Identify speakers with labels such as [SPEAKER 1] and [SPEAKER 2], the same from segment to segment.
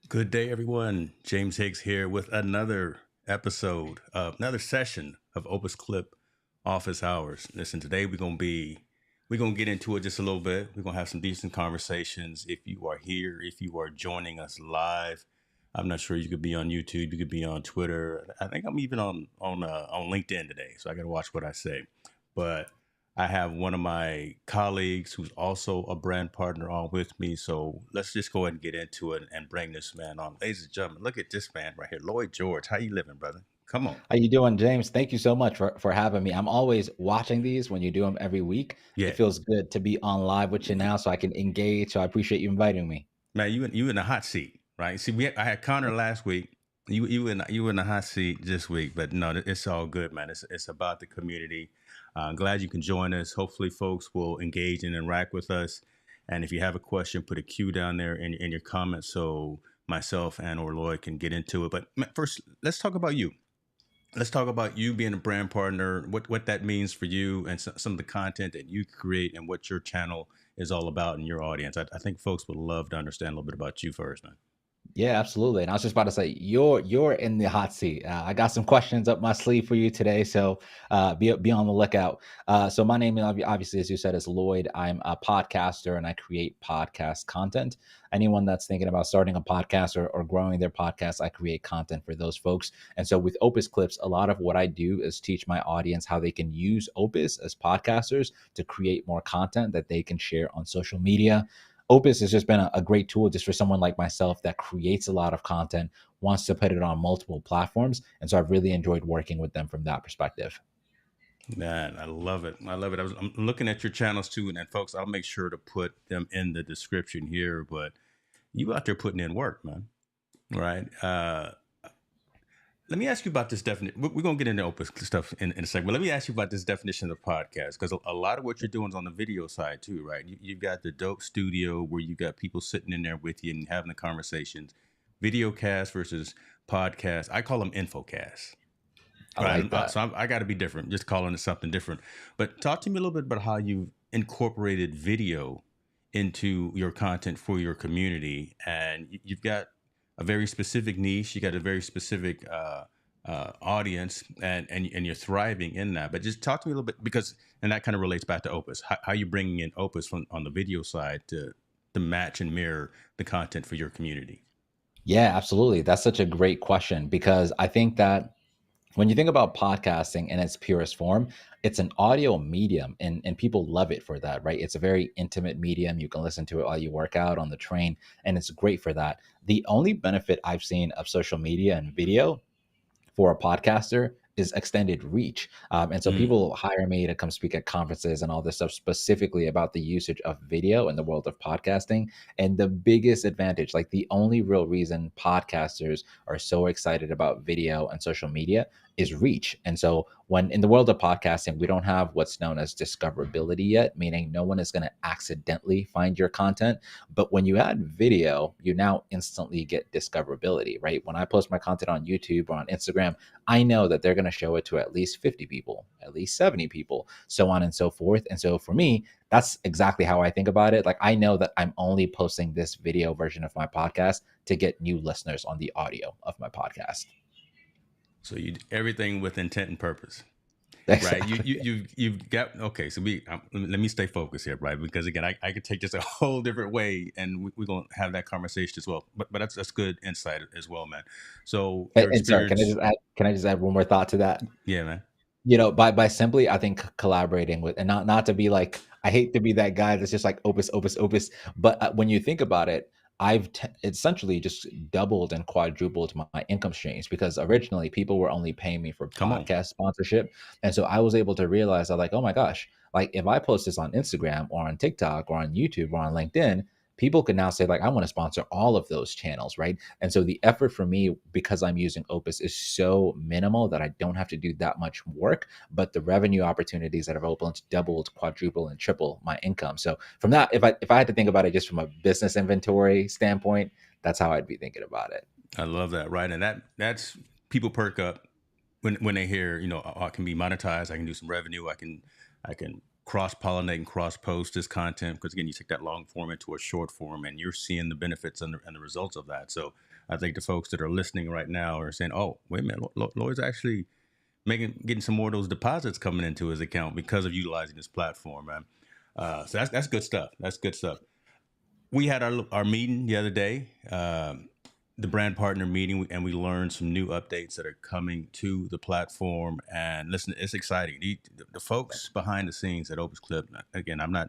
[SPEAKER 1] Good day, everyone. James Hicks here with another another session of Opus Clip Office Hours. Listen, today we're gonna get into it just a little bit. We're gonna have some decent conversations. If you are here, if you are joining us live, I'm not sure you could be on YouTube, you could be on Twitter. I think I'm even on LinkedIn today, so I got to watch what I say. But I have one of my colleagues who's also a brand partner on with me. So let's just go ahead and get into it and bring this man on. Ladies and gentlemen, look at this man right here, Lloyd George. How you living, brother? Come on.
[SPEAKER 2] How you doing, James? Thank you so much for having me. I'm always watching these when you do them every week.
[SPEAKER 1] Yeah,
[SPEAKER 2] It feels good to be on live with you now so I can engage. So I appreciate you inviting me.
[SPEAKER 1] man, you in the hot seat, right? See, I had Connor last week. You in the hot seat this week, but no, it's all good, man. It's about the community. I'm glad you can join us. Hopefully, folks will engage and interact with us. And if you have a question, put a Q down there in your comments so myself and or Lloyd can get into it. But first, let's talk about you. Let's talk about you being a brand partner, what that means for you, and some of the content that you create and what your channel is all about in your audience. I think folks would love to understand a little bit about you first, man.
[SPEAKER 2] Yeah, absolutely. And I was just about to say, you're in the hot seat. I got some questions up my sleeve for you today, so be on the lookout. So my name, obviously, as you said, is Lloyd. I'm a podcaster, and I create podcast content. Anyone that's thinking about starting a podcast or growing their podcast, I create content for those folks. And so with Opus Clips, a lot of what I do is teach my audience how they can use Opus as podcasters to create more content that they can share on social media. Opus has just been a great tool just for someone like myself that creates a lot of content, wants to put it on multiple platforms. And so I've really enjoyed working with them from that perspective.
[SPEAKER 1] Man, I love it. I love it. I'm looking at your channels too, and folks, I'll make sure to put them in the description here. But you out there putting in work, man. Right? Let me ask you about this definition. We're going to get into open stuff in a second, but let me ask you about this definition of podcast, because a lot of what you're doing is on the video side too, right? You've got the dope studio where you got people sitting in there with you and having the conversations. Video cast versus podcast. I call them infocasts,
[SPEAKER 2] I
[SPEAKER 1] right?
[SPEAKER 2] like that.
[SPEAKER 1] I got to be different, just calling it something different. But talk to me a little bit about how you've incorporated video into your content for your community, and you've got a very specific niche. You got a very specific audience, and you're thriving in that. But just talk to me a little bit, because and that kind of relates back to Opus. How you bringing in Opus from on the video side to match and mirror the content for your community.
[SPEAKER 2] Yeah, absolutely. That's such a great question because I think that when you think about podcasting in its purest form, it's an audio medium and people love it for that, right? It's a very intimate medium. You can listen to it while you work out on the train, and it's great for that. The only benefit I've seen of social media and video for a podcaster is extended reach. And so
[SPEAKER 1] Mm.
[SPEAKER 2] people hire me to come speak at conferences and all this stuff specifically about the usage of video in the world of podcasting. And the biggest advantage, like the only real reason podcasters are so excited about video and social media is reach. And so when in the world of podcasting, we don't have what's known as discoverability yet, meaning no one is going to accidentally find your content. But when you add video, you now instantly get discoverability, right? When I post my content on YouTube or on Instagram, I know that they're going to show it to at least 50 people, at least 70 people, so on and so forth. And so for me, that's exactly how I think about it. Like I know that I'm only posting this video version of my podcast to get new listeners on the audio of my podcast.
[SPEAKER 1] So you everything with intent and purpose. Right.
[SPEAKER 2] Exactly.
[SPEAKER 1] You've got okay. So let me stay focused here, right? Because again, I could take this a whole different way, and we're gonna have that conversation as well. But that's good insight as well, man. So your
[SPEAKER 2] And sorry,
[SPEAKER 1] experience,
[SPEAKER 2] can I just add one more thought to that?
[SPEAKER 1] yeah, man.
[SPEAKER 2] You know, by simply, I think collaborating with, and not to be like, I hate to be that guy that's just like opus, opus, opus. But when you think about it, essentially just doubled and quadrupled my income streams because originally people were only paying me for
[SPEAKER 1] Come on.
[SPEAKER 2] podcast sponsorship. And so I was able to realize that, like, oh my gosh, like if I post this on Instagram or on TikTok or on YouTube or on LinkedIn, people can now say, like, I want to sponsor all of those channels, right? And so the effort for me, because I'm using Opus, is so minimal that I don't have to do that much work. But the revenue opportunities that have opened doubled, quadruple, and triple my income. So from that, if I had to think about it just from a business inventory standpoint, that's how I'd be thinking about it.
[SPEAKER 1] I love that. Right, and that's people perk up when they hear, I can be monetized. I can do some revenue. I can cross-pollinate and cross-post this content, because again, you take that long form into a short form and you're seeing the benefits and the results of that. So I think the folks that are listening right now are saying, oh, wait a minute, Lloyd's actually getting some more of those deposits coming into his account because of utilizing this platform, man. So that's good stuff. That's good stuff. We had our meeting the other day, the brand partner meeting, and we learned some new updates that are coming to the platform. And listen, it's exciting. The folks behind the scenes at Opus Clip, again, I'm not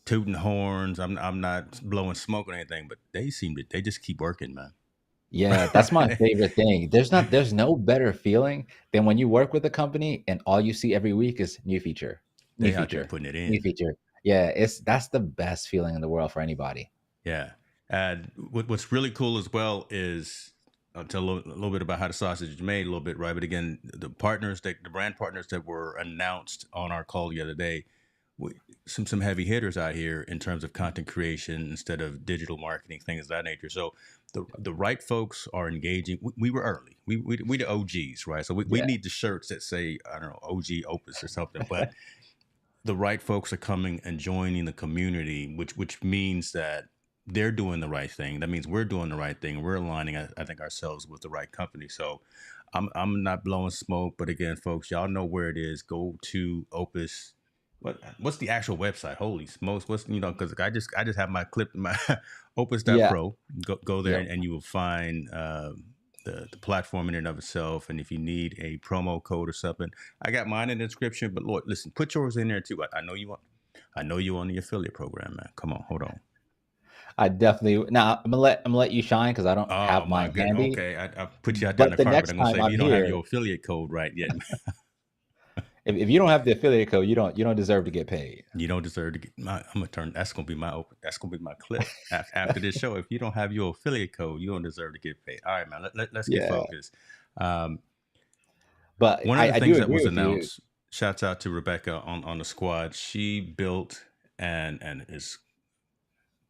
[SPEAKER 1] tooting horns, I'm not blowing smoke or anything, but they just keep working, man.
[SPEAKER 2] Yeah, that's my favorite thing. There's no better feeling than when you work with a company and all you see every week is new feature, new
[SPEAKER 1] They out there
[SPEAKER 2] feature,
[SPEAKER 1] putting it
[SPEAKER 2] new
[SPEAKER 1] in.
[SPEAKER 2] feature. Yeah, that's the best feeling in the world for anybody.
[SPEAKER 1] Yeah. And what's really cool as well is, I'll tell a little bit about how the sausage is made a little bit, right? But again, the brand partners that were announced on our call the other day, we, some heavy hitters out here in terms of content creation instead of digital marketing, things of that nature. So the right folks are engaging. We were early. We the OGs, right? So we
[SPEAKER 2] Yeah.
[SPEAKER 1] need the shirts that say, I don't know, OG Opus or something. But the right folks are coming and joining the community, which means that they're doing the right thing. That means we're doing the right thing. We're aligning, I think, ourselves with the right company. So I'm not blowing smoke, but again, folks, y'all know where it is. Go to Opus. What's the actual website? Holy smokes! What's, because I just have my clip, my
[SPEAKER 2] Yeah.
[SPEAKER 1] Opus.pro. Go there
[SPEAKER 2] Yep.
[SPEAKER 1] and you will find the platform in and of itself. And if you need a promo code or something, I got mine in the description. But Lord, listen, put yours in there too. I know you want. I know you on the affiliate program, man. Come on, hold on.
[SPEAKER 2] I definitely now I'm gonna let you shine because I don't
[SPEAKER 1] Oh
[SPEAKER 2] have
[SPEAKER 1] my
[SPEAKER 2] mine
[SPEAKER 1] good.
[SPEAKER 2] handy.
[SPEAKER 1] Okay, I put you out there on
[SPEAKER 2] But
[SPEAKER 1] the
[SPEAKER 2] the
[SPEAKER 1] carpet.
[SPEAKER 2] next
[SPEAKER 1] I'm gonna say,
[SPEAKER 2] time
[SPEAKER 1] if
[SPEAKER 2] I'm
[SPEAKER 1] you don't have your
[SPEAKER 2] here,
[SPEAKER 1] affiliate code right yet,
[SPEAKER 2] if you don't have the affiliate code, you don't deserve to get paid.
[SPEAKER 1] you don't deserve to get my. I'm gonna turn. That's gonna be my open. That's gonna be my clip after this show. If you don't have your affiliate code, you don't deserve to get paid. All right, man. Let's get
[SPEAKER 2] Yeah.
[SPEAKER 1] focused. Um,
[SPEAKER 2] But
[SPEAKER 1] One of the
[SPEAKER 2] I
[SPEAKER 1] things
[SPEAKER 2] do
[SPEAKER 1] that
[SPEAKER 2] agree
[SPEAKER 1] was
[SPEAKER 2] with you.
[SPEAKER 1] announced. Shouts out to Rebecca on the squad. She built and is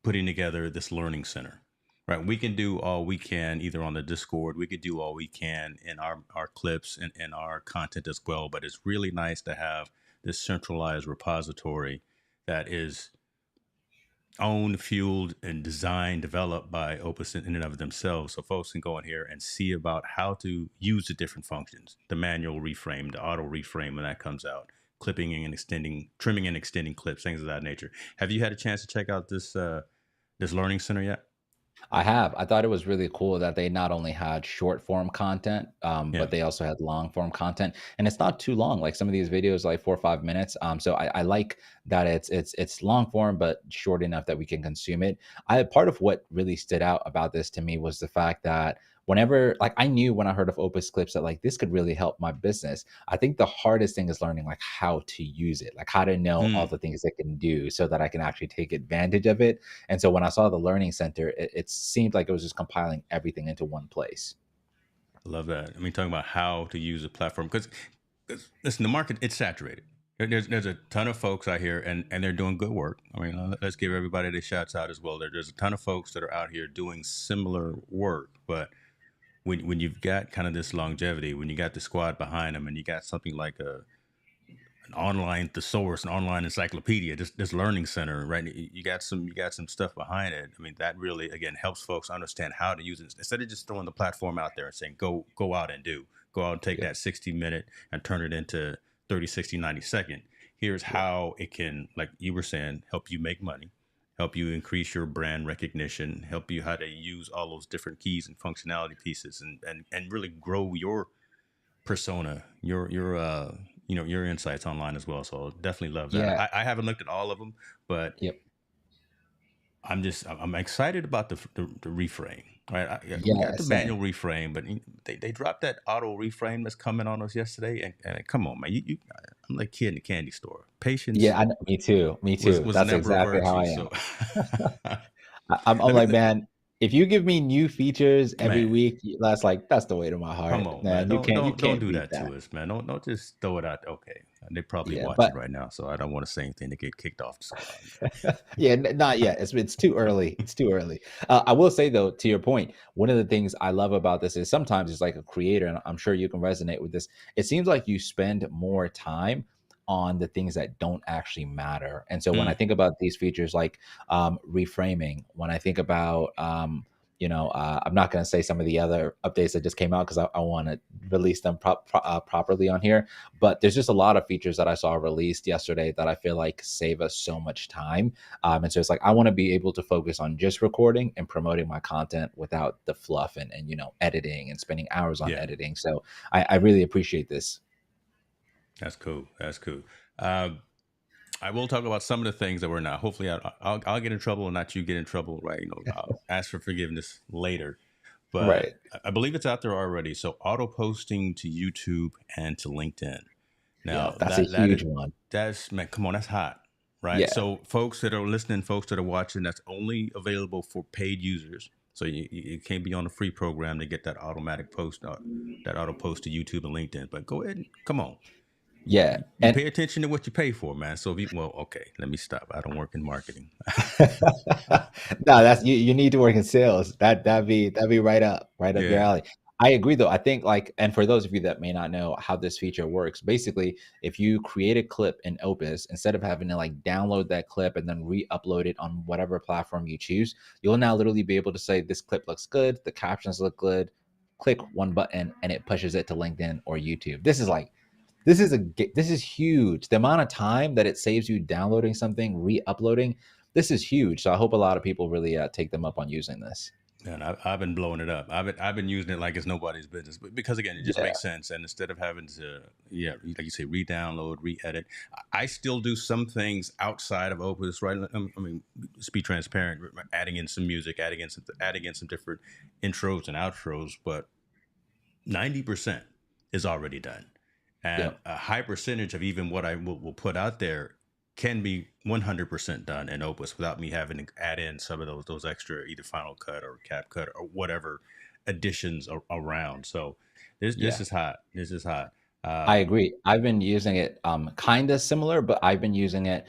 [SPEAKER 1] putting together this learning center. Right, we can do all we can either on the Discord. We could do all we can in our clips and our content as well. But it's really nice to have this centralized repository that is owned, fueled, and designed, developed by Opus in and of themselves. So folks can go in here and see about how to use the different functions, the manual reframe, the auto reframe when that comes out, clipping and extending, trimming and extending clips, things of that nature. Have you had a chance to check out this learning center yet?
[SPEAKER 2] I have. I thought it was really cool that they not only had short form content,
[SPEAKER 1] Yeah.
[SPEAKER 2] but they also had long form content, and it's not too long. Like some of these videos, like 4 or 5 minutes. So I like that it's long form, but short enough that we can consume it. I Part of what really stood out about this to me was the fact that whenever, like, I knew when I heard of Opus Clips that like this could really help my business. I think the hardest thing is learning like how to use it, like how to know all
[SPEAKER 1] Mm,
[SPEAKER 2] the things it can do, so that I can actually take advantage of it. And so when I saw the learning center, it seemed like it was just compiling everything into one place.
[SPEAKER 1] I love that. I mean, talking about how to use a platform because listen, the market it's saturated. There's a ton of folks out here and they're doing good work. I mean, let's give everybody the shouts out as well. There's a ton of folks that are out here doing similar work, but when you've got kind of this longevity, when you got the squad behind them, and you got something like an online thesaurus, an online encyclopedia, this learning center, right? You got some stuff behind it. I mean, that really again helps folks understand how to use it instead of just throwing the platform out there and saying go out and go out and take
[SPEAKER 2] Yep.
[SPEAKER 1] that 60 minute and turn it into 30, 60, 90 second. Here's
[SPEAKER 2] Yeah.
[SPEAKER 1] how it can, like you were saying, help you make money, help you increase your brand recognition, help you how to use all those different keys and functionality pieces, and really grow your persona, your insights online as well. So definitely love that.
[SPEAKER 2] Yeah.
[SPEAKER 1] I haven't looked at all of them, but
[SPEAKER 2] Yep.
[SPEAKER 1] I'm excited about the reframe. Right, we
[SPEAKER 2] Yeah.
[SPEAKER 1] got the
[SPEAKER 2] Same.
[SPEAKER 1] manual reframe, but they dropped that auto reframe that's coming on us yesterday. And come on, man, I'm like a kid in the candy store. Patience
[SPEAKER 2] Yeah. Me too. Me
[SPEAKER 1] was
[SPEAKER 2] too.
[SPEAKER 1] was
[SPEAKER 2] That's
[SPEAKER 1] never a
[SPEAKER 2] exactly how
[SPEAKER 1] virtue.
[SPEAKER 2] I
[SPEAKER 1] So
[SPEAKER 2] am. I'm like, man, if you give me new features every
[SPEAKER 1] man,
[SPEAKER 2] week, that's the way to my
[SPEAKER 1] come
[SPEAKER 2] heart,
[SPEAKER 1] on, man.
[SPEAKER 2] man. You
[SPEAKER 1] Don't
[SPEAKER 2] can't
[SPEAKER 1] do
[SPEAKER 2] beat
[SPEAKER 1] that
[SPEAKER 2] that.
[SPEAKER 1] to us, man. Don't just throw it out. Okay, they're probably
[SPEAKER 2] Yeah.
[SPEAKER 1] watching
[SPEAKER 2] But
[SPEAKER 1] right now, so I don't want to say anything to get kicked off the squad.
[SPEAKER 2] yeah, not yet. It's too early. It's too early. I will say though, to your point, one of the things I love about this is sometimes it's like a creator, and I'm sure you can resonate with this. It seems like you spend more time on the things that don't actually matter. And so when I
[SPEAKER 1] Mm,
[SPEAKER 2] think about these features like reframing, when I think about I'm not going to say some of the other updates that just came out because I want to release them properly on here. But there's just a lot of features that I saw released yesterday that I feel like save us so much time. And so it's like I want to be able to focus on just recording and promoting my content without the fluff and editing and spending hours on
[SPEAKER 1] yeah,
[SPEAKER 2] editing. So I really appreciate this.
[SPEAKER 1] that's cool. That's cool. Uh, I will talk about some of the things that we're not. Hopefully, I'll get in trouble and not you get in trouble, right? I'll ask for forgiveness later. But
[SPEAKER 2] Right.
[SPEAKER 1] I believe it's out there already. So auto posting to YouTube and to LinkedIn.
[SPEAKER 2] Yeah,
[SPEAKER 1] Now
[SPEAKER 2] that's a
[SPEAKER 1] that is
[SPEAKER 2] huge one.
[SPEAKER 1] that's man, come on, that's hot, right?
[SPEAKER 2] Yeah.
[SPEAKER 1] So folks that are listening, folks that are watching, that's only available for paid users. So you can't be on a free program to get that automatic post, that auto post to YouTube and LinkedIn. But go ahead and come on,
[SPEAKER 2] Yeah.
[SPEAKER 1] you
[SPEAKER 2] And
[SPEAKER 1] pay attention to what you pay for, man. So well, okay, let me stop. I don't work in marketing.
[SPEAKER 2] no, that's you need to work in sales. That'd be right up your
[SPEAKER 1] Yeah,
[SPEAKER 2] alley. I agree though. I think like, and for those of you that may not know how this feature works, basically, if you create a clip in Opus, instead of having to like download that clip and then re-upload it on whatever platform you choose, you'll now literally be able to say this clip looks good, the captions look good, click one button and it pushes it to LinkedIn or YouTube. This is huge. The amount of time that it saves you downloading something, re-uploading, this is huge. So I hope a lot of people really take them up on using this.
[SPEAKER 1] and I've been blowing it up. I've been using it like it's nobody's business, but because again, it just
[SPEAKER 2] Yeah,
[SPEAKER 1] makes sense. And instead of having to, yeah, like you say, re-download, re-edit, I still do some things outside of Opus, right? I mean, let's be transparent. Adding in some music, adding in some different intros and outros, but 90% is already done. And
[SPEAKER 2] yep,
[SPEAKER 1] a high percentage of even what I will put out there can be 100% done in Opus without me having to add in some of those extra either Final Cut or Cap Cut or whatever additions around. So this
[SPEAKER 2] yeah.
[SPEAKER 1] is hot. This is hot.
[SPEAKER 2] I
[SPEAKER 1] Um,
[SPEAKER 2] agree. I've been using it kind of similar, but I've been using it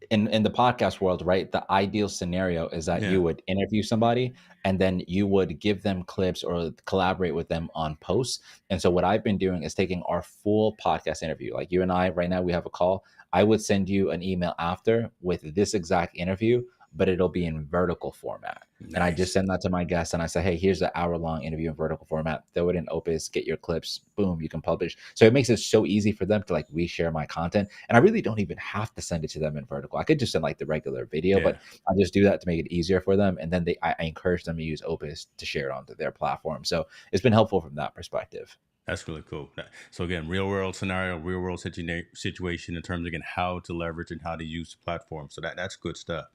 [SPEAKER 2] in the podcast world, right? The ideal scenario is that
[SPEAKER 1] yeah,
[SPEAKER 2] you would interview somebody and then you would give them clips or collaborate with them on posts. And so what I've been doing is taking our full podcast interview. Like you and I right now we have a call. I would send you an email after with this exact interview, but it'll be in vertical format. And I just
[SPEAKER 1] nice.
[SPEAKER 2] send that to my guests and I say, hey, here's the hour-long interview in vertical format. Throw it in Opus, get your clips, boom, you can publish. So it makes it so easy for them to like reshare my content. And I really don't even have to send it to them in vertical. I could just send like the regular video,
[SPEAKER 1] Yeah,
[SPEAKER 2] but I just do that to make it easier for them. And then I encourage them to use Opus to share it onto their platform. So it's been helpful from that perspective.
[SPEAKER 1] that's really cool. So again, real world scenario, real world situation in terms of again how to leverage and how to use the platform. So that's good stuff.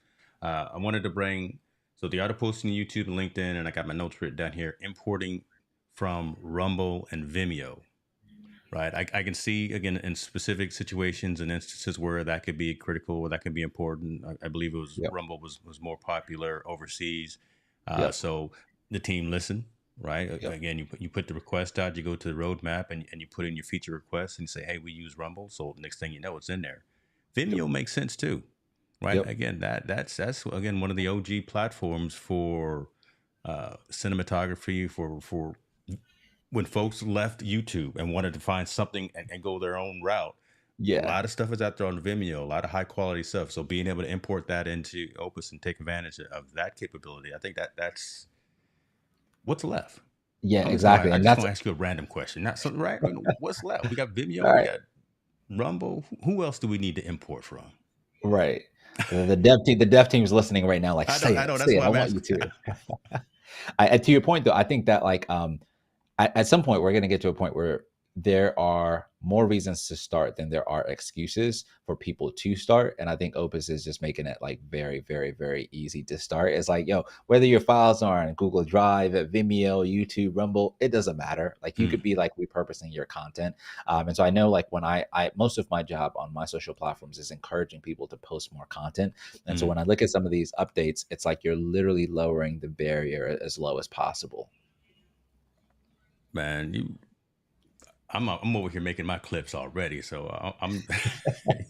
[SPEAKER 1] I wanted to bring so the auto posting to YouTube and LinkedIn, and I got my notes written down here. Importing from Rumble and Vimeo, right? I can see again in specific situations and instances where that could be critical, or that could be important. I believe it was
[SPEAKER 2] Yep.
[SPEAKER 1] Rumble was more popular overseas,
[SPEAKER 2] Yep.
[SPEAKER 1] so the team listened. Right.
[SPEAKER 2] Yep.
[SPEAKER 1] Again, you put the request out, you go to the roadmap and you put in your feature request and you say, hey, we use Rumble. So next thing you know, it's in there.
[SPEAKER 2] Yep.
[SPEAKER 1] Vimeo makes sense too. Right.
[SPEAKER 2] Yep.
[SPEAKER 1] Again, that's again one of the OG platforms for cinematography for when folks left YouTube and wanted to find something and go their own route. A
[SPEAKER 2] Yeah.
[SPEAKER 1] lot of stuff is out there on Vimeo, a lot of high quality stuff. So being able to import that into Opus and take advantage of that capability, I think that's what's left.
[SPEAKER 2] Yeah,
[SPEAKER 1] I'm just gonna
[SPEAKER 2] exactly.
[SPEAKER 1] I
[SPEAKER 2] And
[SPEAKER 1] just
[SPEAKER 2] that's
[SPEAKER 1] gonna ask you a random question. Not so right. What's left? We got Vimeo,
[SPEAKER 2] all
[SPEAKER 1] we
[SPEAKER 2] right.
[SPEAKER 1] got Rumble. Who else do we need to import from?
[SPEAKER 2] Right. The dev team's listening right now, like
[SPEAKER 1] I know.
[SPEAKER 2] say
[SPEAKER 1] That's
[SPEAKER 2] it.
[SPEAKER 1] why
[SPEAKER 2] I
[SPEAKER 1] I'm
[SPEAKER 2] want you
[SPEAKER 1] asking.
[SPEAKER 2] to. To your point though, I think that like at some point we're going to get to a point where there are more reasons to start than there are excuses for people to start, and I think Opus is just making it like very very very easy to start. It's like, yo, whether your files are on Google Drive, at Vimeo, YouTube, Rumble, it doesn't matter. Like you could
[SPEAKER 1] Mm,
[SPEAKER 2] be like repurposing your content. And so I know like when I most of my job on my social platforms is encouraging people to post more content, and so
[SPEAKER 1] mm.
[SPEAKER 2] when I look at some of these updates, it's like you're literally lowering the barrier as low as possible.
[SPEAKER 1] Man, I'm over here making my clips already, so I'm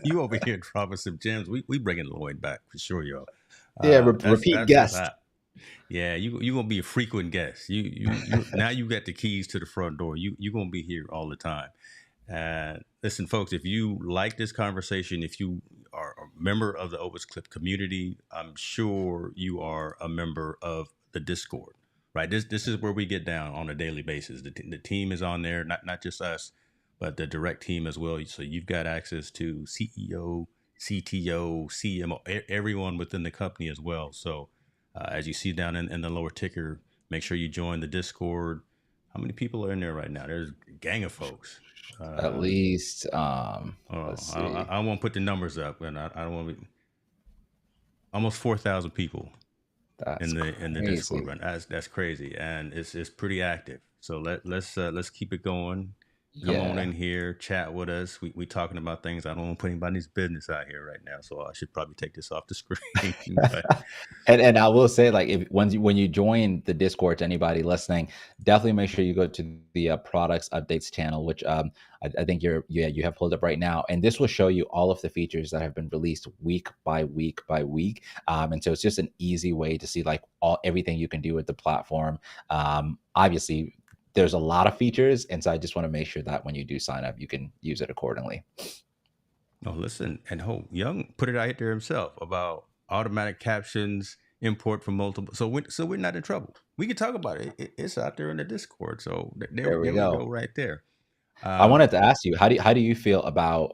[SPEAKER 1] you over here dropping some gems. We bringing Lloyd back for sure, yo.
[SPEAKER 2] Yeah, repeat
[SPEAKER 1] That's what's
[SPEAKER 2] guest.
[SPEAKER 1] hot. Yeah, you gonna be a frequent guest. You now you got the keys to the front door. You gonna be here all the time. And listen, folks, if you like this conversation, if you are a member of the Opus Clip community, I'm sure you are a member of the Discord, right? This is where we get down on a daily basis. The team is on there, not just us, but the direct team as well. So you've got access to CEO, CTO, CMO, everyone within the company as well. So as you see down in the lower ticker, make sure you join the Discord. How many people are in there right now? There's a gang of folks.
[SPEAKER 2] At
[SPEAKER 1] Uh,
[SPEAKER 2] least,
[SPEAKER 1] oh,
[SPEAKER 2] let's see.
[SPEAKER 1] I won't put the numbers up, and I don't want to be almost 4,000 people
[SPEAKER 2] That's
[SPEAKER 1] in the Discord
[SPEAKER 2] crazy.
[SPEAKER 1] run. That's crazy, and it's pretty active. So let's keep it going. Come on
[SPEAKER 2] Yeah.
[SPEAKER 1] in here, chat with us. We talking about things. I don't want to put anybody's business out here right now, so I should probably take this off the screen. But
[SPEAKER 2] And I will say, like, if when you join the Discord, to anybody listening, definitely make sure you go to the products updates channel, which I think you have pulled up right now, and this will show you all of the features that have been released week by week by week. And so it's just an easy way to see like everything you can do with the platform. Obviously, there's a lot of features, and so I just want to make sure that when you do sign up, you can use it accordingly.
[SPEAKER 1] no, listen, and Hope Young put it out there himself about automatic captions, import from multiple. So we're not in trouble. We can talk about it. It's out there in the Discord. So
[SPEAKER 2] There we
[SPEAKER 1] there we go,
[SPEAKER 2] go.
[SPEAKER 1] right there.
[SPEAKER 2] I
[SPEAKER 1] Um,
[SPEAKER 2] wanted to ask you, how do you feel about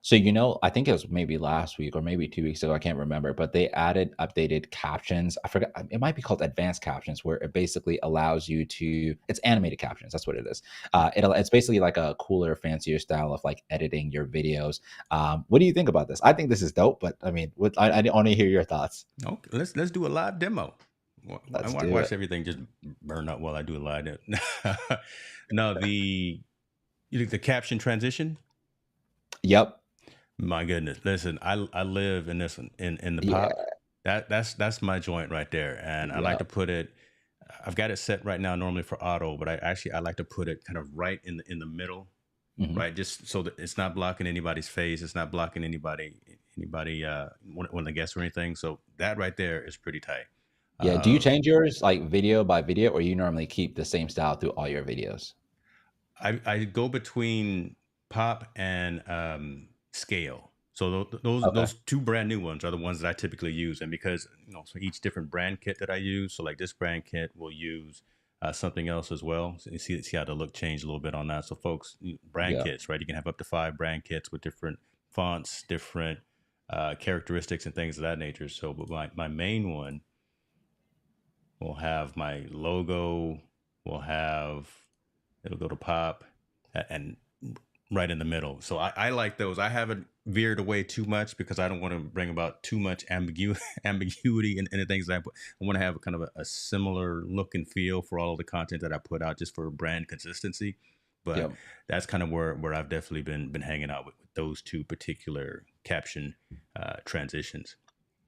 [SPEAKER 2] so I think it was maybe last week or maybe 2 weeks ago, I can't remember, but they added updated captions. I forgot, it might be called advanced captions, where it basically allows you to, it's animated captions, that's what it is. It's basically like a cooler, fancier style of like editing your videos. What do you think about this? I think this is dope, but I mean, I want to hear your thoughts.
[SPEAKER 1] okay, let's do a live demo.
[SPEAKER 2] Let's
[SPEAKER 1] I
[SPEAKER 2] do
[SPEAKER 1] watch
[SPEAKER 2] it.
[SPEAKER 1] everything just burn up while I do a live demo. No, the caption transition.
[SPEAKER 2] Yep.
[SPEAKER 1] My goodness, listen, I live in this one in the pop.
[SPEAKER 2] Yeah.
[SPEAKER 1] That's my joint right there, and I like to
[SPEAKER 2] Yep.
[SPEAKER 1] put it. I've got it set right now normally for auto, but I like to put it kind of right in the middle,
[SPEAKER 2] Mhm.
[SPEAKER 1] right, just so that it's not blocking anybody's face, it's not blocking anybody when they guess or anything. So that right there is pretty tight.
[SPEAKER 2] Yeah. Do you
[SPEAKER 1] Uh,
[SPEAKER 2] change yours like video by video, or you normally keep the same style through all your videos?
[SPEAKER 1] I go between pop and scale. So
[SPEAKER 2] Okay.
[SPEAKER 1] those two brand new ones are the ones that I typically use, and because so each different brand kit that I use, so like this brand kit will use something else as well. So you see how the look changed a little bit on that. So folks, brand
[SPEAKER 2] Yeah.
[SPEAKER 1] kits, right? You can have up to 5 brand kits with different fonts, different characteristics, and things of that nature. So, but my main one will have my logo, will have it'll go to pop and right in the middle. So I like those. I haven't veered away too much because I don't want to bring about too much ambiguity in the things that I put. I want to have a kind of a similar look and feel for all of the content that I put out, just for brand consistency. But
[SPEAKER 2] Yep.
[SPEAKER 1] that's kind of where I've definitely been hanging out with those two particular caption transitions.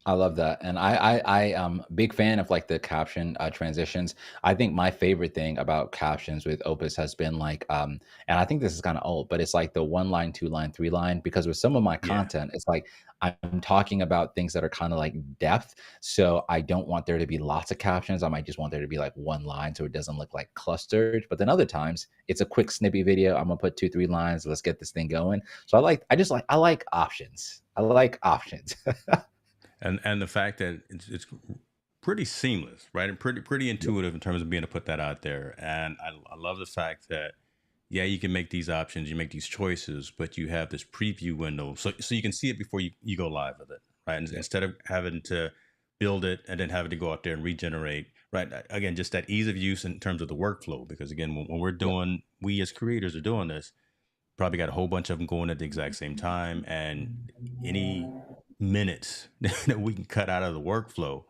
[SPEAKER 2] I love that, and I am a big fan of like the caption transitions. I think my favorite thing about captions with Opus has been like, and I think this is kind of old, but it's like the one line, two line, three line. Because with some of my
[SPEAKER 1] Yeah.
[SPEAKER 2] content, it's like I'm talking about things that are kind of like depth, so I don't want there to be lots of captions. I might just want there to be like one line, so it doesn't look like clustered. But then other times, it's a quick snippy video. I'm gonna put 2 3 lines. Let's get this thing going. So I like options. I like options.
[SPEAKER 1] And the fact that it's pretty seamless, right, and pretty intuitive in terms of being able to put that out there. And I love the fact that yeah, you can make these options, you make these choices, but you have this preview window, so you can see it before you go live with it, right? And
[SPEAKER 2] Yep.
[SPEAKER 1] instead of having to build it and then having to go out there and regenerate, right? Again, just that ease of use in terms of the workflow, because again, when
[SPEAKER 2] Yep.
[SPEAKER 1] we as creators are doing this, probably got a whole bunch of them going at the exact same time, and any minutes that we can cut out of the workflow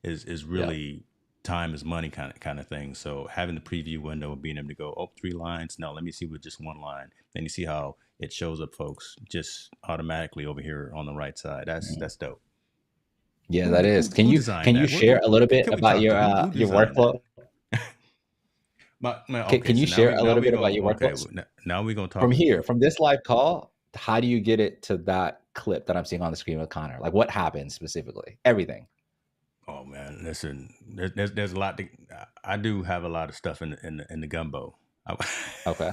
[SPEAKER 1] is
[SPEAKER 2] Yep.
[SPEAKER 1] really time is money kind of thing. So having the preview window and being able to go, oh, 3 lines, no, let me see with just one line, then you see how it shows up, folks, just automatically over here on the right side.
[SPEAKER 2] Mhm.
[SPEAKER 1] That's dope.
[SPEAKER 2] Yeah, that is.
[SPEAKER 1] Who
[SPEAKER 2] Can
[SPEAKER 1] designed
[SPEAKER 2] you
[SPEAKER 1] that?
[SPEAKER 2] share a little bit
[SPEAKER 1] Can we
[SPEAKER 2] about
[SPEAKER 1] talk to who
[SPEAKER 2] your
[SPEAKER 1] designed that?
[SPEAKER 2] workflow?
[SPEAKER 1] Okay,
[SPEAKER 2] Can you
[SPEAKER 1] so
[SPEAKER 2] share a
[SPEAKER 1] now
[SPEAKER 2] little
[SPEAKER 1] we
[SPEAKER 2] bit about
[SPEAKER 1] go
[SPEAKER 2] your
[SPEAKER 1] okay,
[SPEAKER 2] workflow?
[SPEAKER 1] now we gonna
[SPEAKER 2] From
[SPEAKER 1] talk.
[SPEAKER 2] here, from this live call, how do you get it to that clip that I'm seeing on the screen with Connor? Like, what happens specifically? Everything.
[SPEAKER 1] Oh man, listen, there's a lot to. I do have a lot of stuff in the gumbo.
[SPEAKER 2] Okay.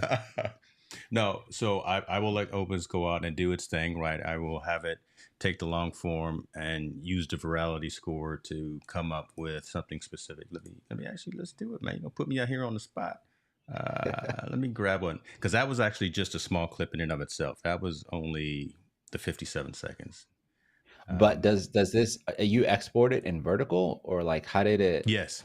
[SPEAKER 1] No, so I will let Opus go out and do its thing, right? I will have it take the long form and use the virality score to come up with something specific. Let me actually let's do it, man. You're gonna put me out here on the spot. Let me grab one because that was actually just a small clip in and of itself. That was only the 57 seconds.
[SPEAKER 2] But
[SPEAKER 1] Um,
[SPEAKER 2] does this you export it in vertical, or like how did it?
[SPEAKER 1] yes,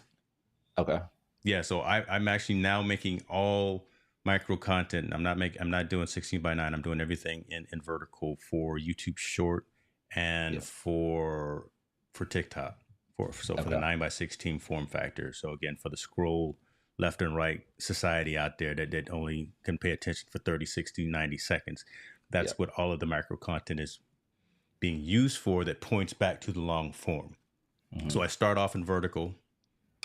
[SPEAKER 2] Okay.
[SPEAKER 1] yeah. So I'm actually now making all micro content. I'm not doing 16:9. I'm doing everything in vertical for YouTube Short and
[SPEAKER 2] Yeah.
[SPEAKER 1] for TikTok. For the
[SPEAKER 2] Okay.
[SPEAKER 1] 9:16 form factor. So again, for the scroll left and right society out there that only can pay attention for 30, 60, 90 seconds.
[SPEAKER 2] Yeah.
[SPEAKER 1] That's what all of the micro content is being used for, that points back to the long form. So
[SPEAKER 2] Hmm.
[SPEAKER 1] I start off in vertical.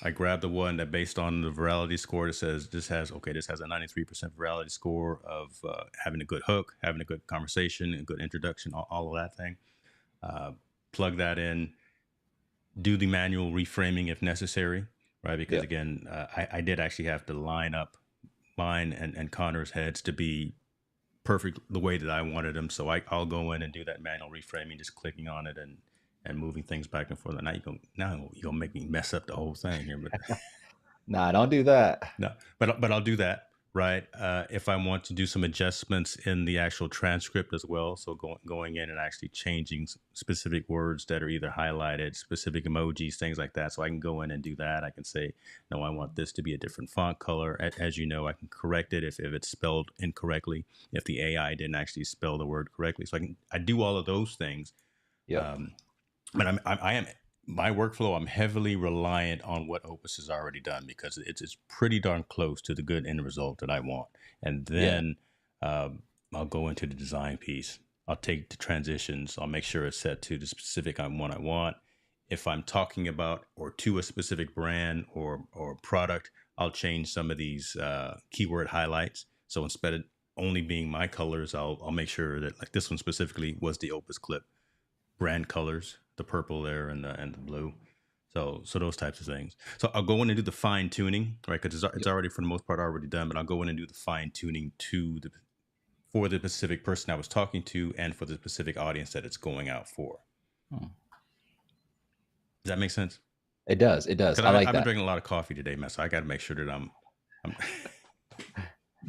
[SPEAKER 1] I grab the one that, based on the virality score, that says this has a 93% virality score of having a good hook, having a good conversation, a good introduction, all of that thing. Uh, Plug that in, do the manual reframing if necessary, right? Because
[SPEAKER 2] Yeah.
[SPEAKER 1] again, I did actually have to line up mine and Connor's heads to be perfect the way that I wanted them. So I'll go in and do that manual reframing, just clicking on it and moving things back and forth. Now you're gonna make me mess up the whole thing here, but
[SPEAKER 2] Nah, don't do that.
[SPEAKER 1] no, but I'll do that, right? If I want to do some adjustments in the actual transcript as well, so going in and actually changing specific words that are either highlighted, specific emojis, things like that. So I can go in and do that. I can say, no, I want this to be a different font color. As you know, I can correct it if it's spelled incorrectly, if the AI didn't actually spell the word correctly. So I do all of those things.
[SPEAKER 2] Yep.
[SPEAKER 1] Um, but I am my workflow. I'm heavily reliant on what Opus has already done because it's pretty darn close to the good end result that I want. And
[SPEAKER 2] Yeah.
[SPEAKER 1] then I'll go into the design piece. I'll take the transitions. I'll make sure it's set to the specific one I want. If I'm talking about or to a specific brand or product, I'll change some of these keyword highlights. So instead of only being my colors, I'll make sure that, like, this one specifically was the Opus Clip brand colors, the purple there and the blue. So those types of things. So I'll go in and do the fine tuning, right? Because it's
[SPEAKER 2] Yep.
[SPEAKER 1] already, for the most part, already done. But I'll go in and do the fine tuning for the specific person I was talking to and for the specific audience that it's going out for.
[SPEAKER 2] Hmm.
[SPEAKER 1] Does that make sense?
[SPEAKER 2] It does. It does.
[SPEAKER 1] Because
[SPEAKER 2] I like
[SPEAKER 1] I've been
[SPEAKER 2] that.
[SPEAKER 1] drinking a lot of coffee today, man. So I got to make sure that I'm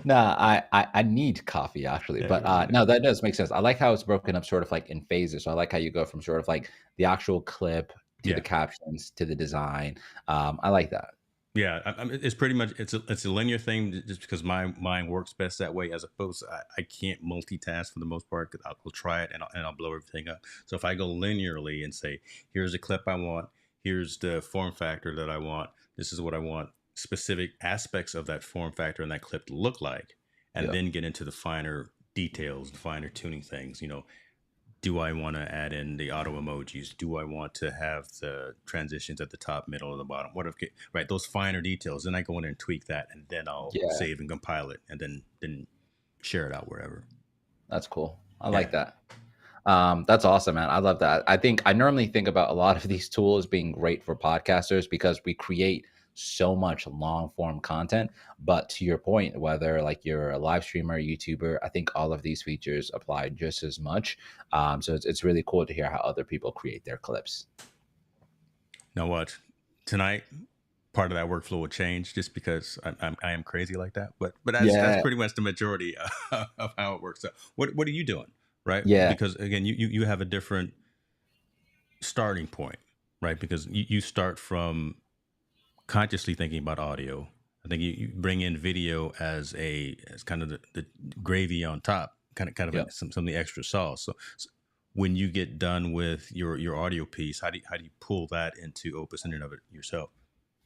[SPEAKER 2] Nah, I need coffee actually,
[SPEAKER 1] yeah,
[SPEAKER 2] but
[SPEAKER 1] you need it.
[SPEAKER 2] no, that does make sense. I like how it's broken up sort of like in phases. So I like how you go from sort of like the actual clip to the
[SPEAKER 1] Yeah.
[SPEAKER 2] captions to the design. I like that.
[SPEAKER 1] Yeah, it's pretty much it's a linear thing, just because my mind works best that way. As opposed to, I can't multitask for the most part, because I'll try it and I'll blow everything up. So if I go linearly and say, here's the clip I want, here's the form factor that I want, this is what I want specific aspects of that form factor and that clip to look like, and
[SPEAKER 2] Yeah.
[SPEAKER 1] then get into the finer details, the finer tuning things. Do I want to add in the auto emojis? Do I want to have the transitions at the top, middle, or the bottom? Right? Those finer details. Then I go in and tweak that, and then I'll
[SPEAKER 2] Yeah.
[SPEAKER 1] save and compile it, and then share it out wherever.
[SPEAKER 2] That's cool. I
[SPEAKER 1] Yeah.
[SPEAKER 2] like that. That's awesome, man. I love that. I normally think about a lot of these tools being great for podcasters because we create so much long form content. But to your point, whether like you're a live streamer, YouTuber, I think all of these features apply just as much. So it's really cool to hear how other people create their clips.
[SPEAKER 1] Now what? Tonight, part of that workflow will change, just because I am crazy like that. But that's
[SPEAKER 2] Yeah.
[SPEAKER 1] pretty much the majority of how it works. So what are you doing? Right?
[SPEAKER 2] Yeah.
[SPEAKER 1] Because again, you have a different starting point, right? Because you start from consciously thinking about audio. I think you bring in video as kind of the gravy on top,
[SPEAKER 2] Yeah.
[SPEAKER 1] some of the extra sauce. So when you get done with your audio piece, how do you pull that into Opus in and of it yourself?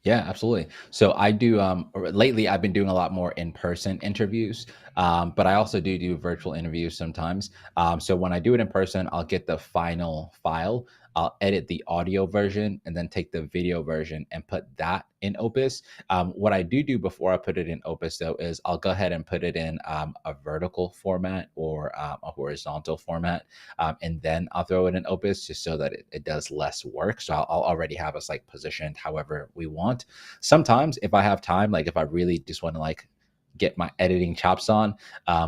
[SPEAKER 2] Yeah, absolutely. So I do lately I've been doing a lot more in-person interviews. But I also do virtual interviews sometimes. So when I do it in person, I'll get the final file, I'll edit the audio version and then take the video version and put that in Opus. What I do before I put it in Opus though is I'll go ahead and put it in a vertical format or a horizontal format, and then I'll throw it in Opus just so that it does less work. So I'll already have us like positioned however we want. Sometimes if I have time, like if I really just want to like get my editing chops on,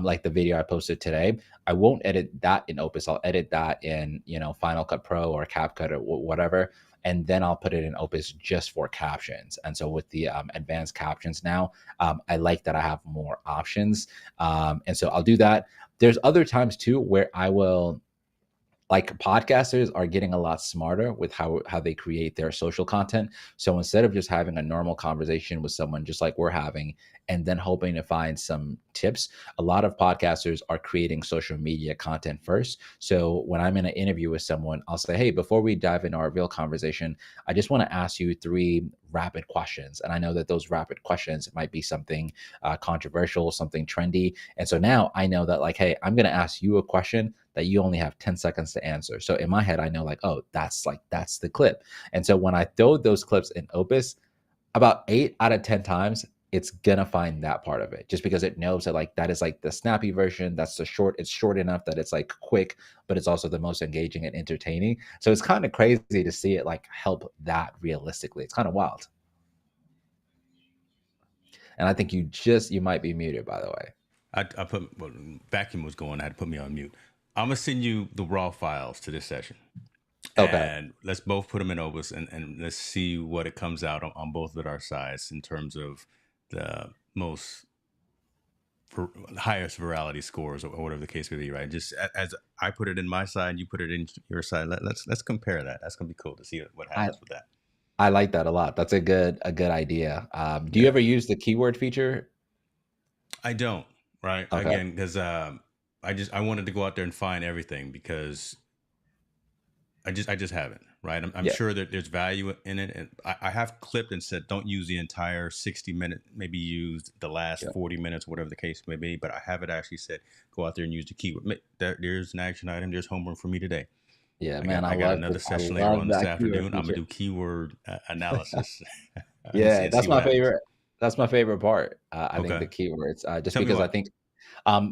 [SPEAKER 2] like the video I posted today, I won't edit that in Opus. I'll edit that in, Final Cut Pro or CapCut or whatever. And then I'll put it in Opus just for captions. And so with the advanced captions now, I like that I have more options. And so I'll do that. There's other times too where I will, like, podcasters are getting a lot smarter with how they create their social content. So instead of just having a normal conversation with someone just like we're having and then hoping to find some tips, a lot of podcasters are creating social media content first. So when I'm in an interview with someone, I'll say, hey, before we dive into our real conversation, I just want to ask you 3 rapid questions. And I know that those rapid questions might be something controversial, something trendy. And so now I know that, like, hey, I'm going to ask you a question that you only have 10 seconds to answer. So in my head, I know, like, oh, that's the clip. And so when I throw those clips in Opus, about 8 out of 10 times, it's gonna find that part of it, just because it knows that, like, that is like the snappy version. That's the short. It's short enough that it's like quick, but it's also the most engaging and entertaining. So it's kind of crazy to see it like help that realistically. It's kind of wild. And I think you might be muted, by the way.
[SPEAKER 1] I put, well, vacuum was going. I had to put me on mute. I'm gonna send you the raw files to this session,
[SPEAKER 2] Okay.
[SPEAKER 1] and let's both put them in Opus, and let's see what it comes out on both of our sides in terms of the most highest virality scores, or whatever the case may be. Right? Just as I put it in my side, you put it in your side. Let's compare that. That's gonna be cool to see what
[SPEAKER 2] I
[SPEAKER 1] happens with that.
[SPEAKER 2] I like that a lot. That's a good idea. Do you
[SPEAKER 1] Yeah,
[SPEAKER 2] ever use the keyword feature?
[SPEAKER 1] I don't. Right?
[SPEAKER 2] Okay.
[SPEAKER 1] Again, because I wanted to go out there and find everything because I just haven't, right? I'm
[SPEAKER 2] Yeah.
[SPEAKER 1] sure that there's value in it, and I have clipped and said don't use the entire 60 minute, maybe use the last
[SPEAKER 2] Yeah.
[SPEAKER 1] 40 minutes, whatever the case may be. But I haven't actually said go out there and use the keyword. There's an action item. There's homework for me today.
[SPEAKER 2] Yeah,
[SPEAKER 1] I got
[SPEAKER 2] man,
[SPEAKER 1] I got another
[SPEAKER 2] I
[SPEAKER 1] session later
[SPEAKER 2] love
[SPEAKER 1] on this
[SPEAKER 2] that keyword
[SPEAKER 1] afternoon. I'm gonna
[SPEAKER 2] feature.
[SPEAKER 1] do keyword analysis and
[SPEAKER 2] Yeah,
[SPEAKER 1] see what happens.
[SPEAKER 2] that's my favorite part. I think
[SPEAKER 1] Okay,
[SPEAKER 2] the keywords, just
[SPEAKER 1] tell me
[SPEAKER 2] because I
[SPEAKER 1] why.
[SPEAKER 2] think,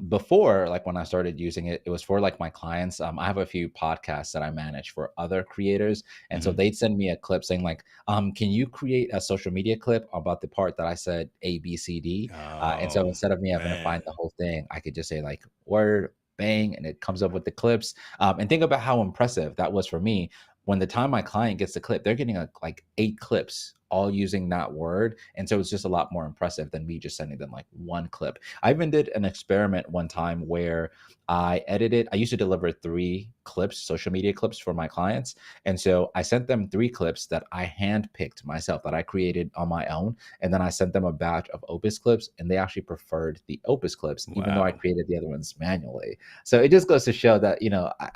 [SPEAKER 2] before, like, when I started using it, it was for, like, my clients. I have a few podcasts that I manage for other creators, and so
[SPEAKER 1] Hmm.
[SPEAKER 2] they'd send me a clip saying, like, "Can you create a social media clip about the part that I said A, B, C, D?" And so
[SPEAKER 1] Oh
[SPEAKER 2] instead of me having to find
[SPEAKER 1] man,
[SPEAKER 2] the whole thing, I could just say, like, word, bang, and it comes up with the clips. And think about how impressive that was for me. When the time my client gets the clip, they're getting, like, 8 clips all using that word, and so it's just a lot more impressive than me just sending them, like, 1 clip. I even did an experiment one time where I used to deliver 3 clips, social media clips, for my clients. And so I sent them 3 clips that I handpicked myself, that I created on my own. And then I sent them a batch of Opus clips, and they actually preferred the Opus clips, even though I
[SPEAKER 1] wow.
[SPEAKER 2] created the other ones manually. So it just goes to show that,